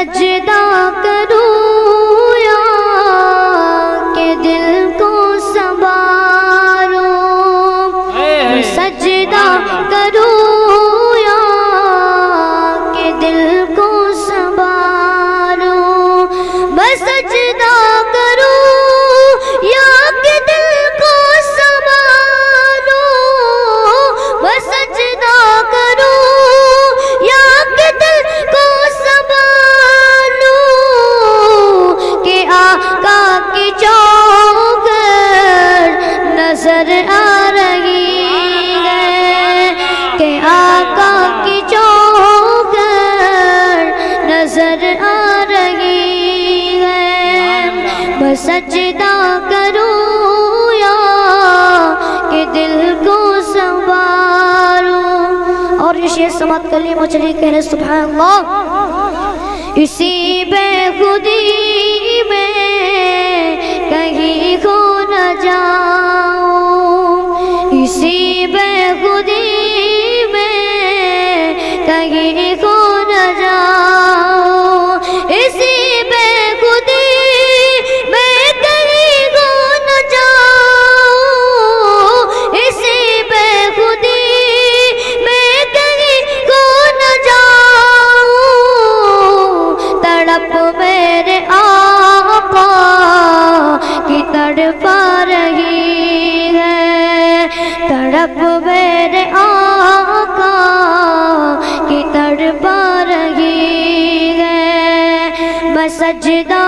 سجدہ کروں یا کہ دل کو سنواروں، سجدہ کروں یا کہ دل کو سنواروں، بس سجدہ کروں یا کہ دل کو سنواروں، بس سجدہ کروں یا کہ دل کو سنواروں، کہ آقا کی چوگر نظر آ رہی ہے، کہ آقا کی چوگر نظر آ رہی ہے، بس سجدہ کروں یا کہ دل کو سنواروں۔ اور یہ شعر سماعت کر لیے مجھے کہنے سبحان اللہ۔ اسی بے خودی میں کہیں کھو نہ جاؤں، اسی بے خودی میں کہیں کھو نہ جاؤں، اسی بے خودی میں کہیں کھو نہ جاؤں، اسی بے خودی میں کہیں کھو نہ جاؤں، تڑپ میرے آقا کی تڑپا رہی ہے، تڑپ میرے آقا کی تڑپا رہی ہے، بس سجدہ